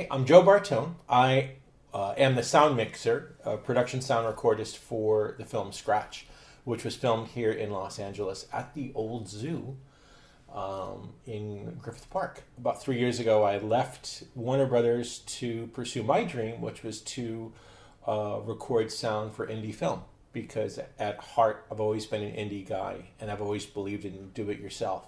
Hey, I'm Joe Bartone. I am the sound mixer, production sound recordist for the film Scratch, which was filmed here in Los Angeles at the old zoo in Griffith Park. About 3 years ago, I left Warner Brothers to pursue my dream, which was to record sound for indie film. Because at heart, I've always been an indie guy, and I've always believed in do it yourself.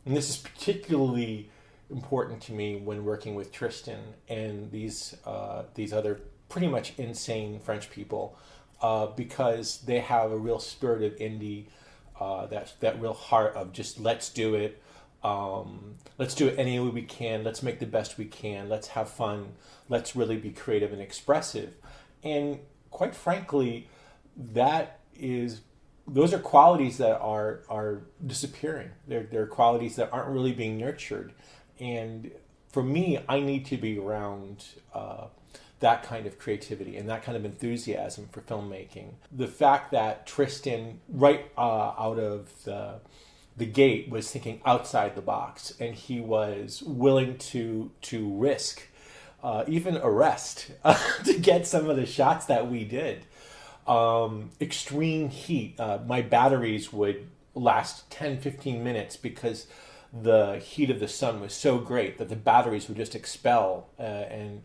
And this is particularly important to me when working with Tristan and these other pretty much insane French people, because they have a real spirit of indie, that real heart of just let's do it any way we can, let's make the best we can, let's have fun, let's really be creative and expressive. And quite frankly, those are qualities that are disappearing. They're qualities that aren't really being nurtured. And for me, I need to be around that kind of creativity and that kind of enthusiasm for filmmaking. The fact that Tristan, right out of the gate, was thinking outside the box, and he was willing to risk, even arrest, to get some of the shots that we did. Extreme heat. My batteries would last 10-15 minutes because the heat of the sun was so great that the batteries would just expel, and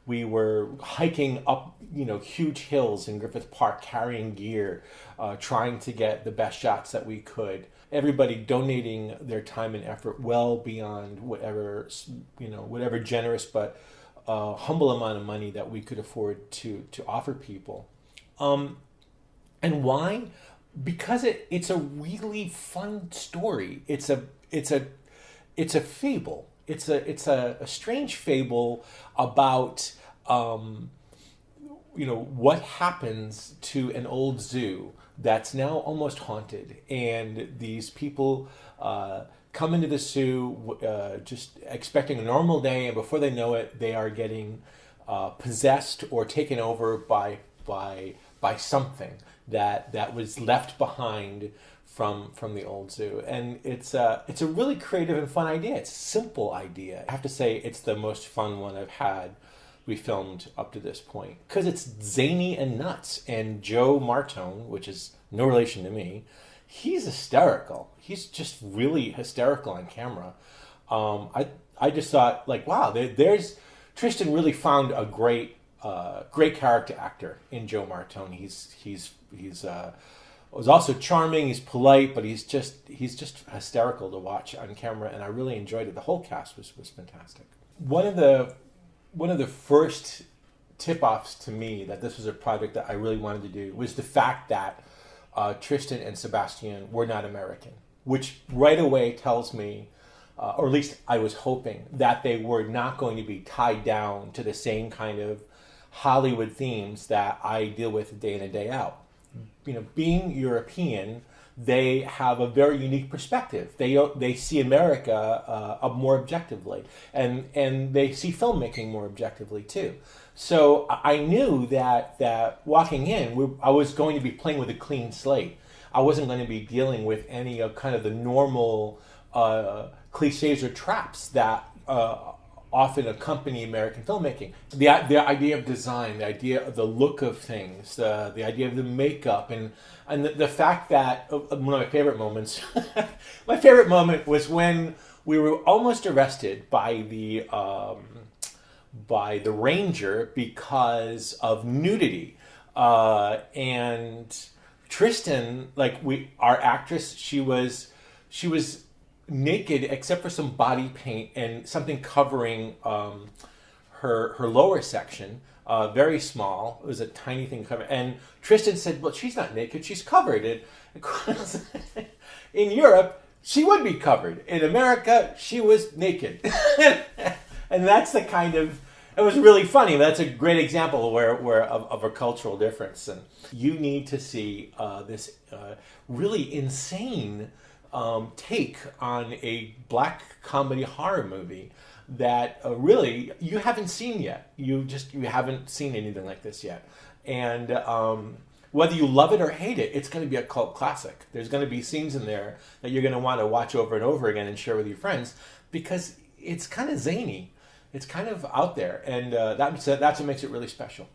we were hiking up huge hills in Griffith Park, carrying gear, trying to get the best shots that we could. Everybody donating their time and effort well beyond whatever generous but humble amount of money that we could afford to offer people. And why? Because it's a really fun story. It's a fable. It's a strange fable about what happens to an old zoo that's now almost haunted, and these people come into the zoo just expecting a normal day, and before they know it, they are getting possessed or taken over by something that was left behind from the old zoo. And it's a really creative and fun idea. It's a simple idea. I have to say it's the most fun one I've had we filmed up to this point, because it's zany and nuts. And Joe Bartone, which is no relation to me, he's hysterical. He's just really hysterical on camera. I just thought, like, wow, there's Tristan really found a great character actor in Joe Bartone. He's was also charming. He's polite, but he's just hysterical to watch on camera, and I really enjoyed it. The whole cast was fantastic. One of the first tip-offs to me that this was a project that I really wanted to do was the fact that Tristan and Sebastian were not American, which right away tells me, or at least I was hoping, that they were not going to be tied down to the same kind of Hollywood themes that I deal with day in and day out. Being European, they have a very unique perspective. They see America more objectively, and they see filmmaking more objectively too. So I knew that walking in, I was going to be playing with a clean slate. I wasn't going to be dealing with any of kind of the normal cliches or traps that often accompany American filmmaking. The idea of design, the idea of the look of things, the idea of the makeup, and the fact that one of my favorite moments, my favorite moment was when we were almost arrested by the ranger because of nudity, and Tristan, our actress, she was naked except for some body paint and something covering her lower section, very small. It was a tiny thing covered. And Tristan said, "Well, she's not naked; she's covered." And of course, in Europe, she would be covered. In America, she was naked, and that's the kind of. It was really funny. That's a great example of a cultural difference. And you need to see this really insane take on a black comedy horror movie that really you haven't seen yet. You haven't seen anything like this yet. And whether you love it or hate it, it's going to be a cult classic. There's going to be scenes in there that you're going to want to watch over and over again and share with your friends, because it's kind of zany. it's kind of out there, and that's what makes it really special.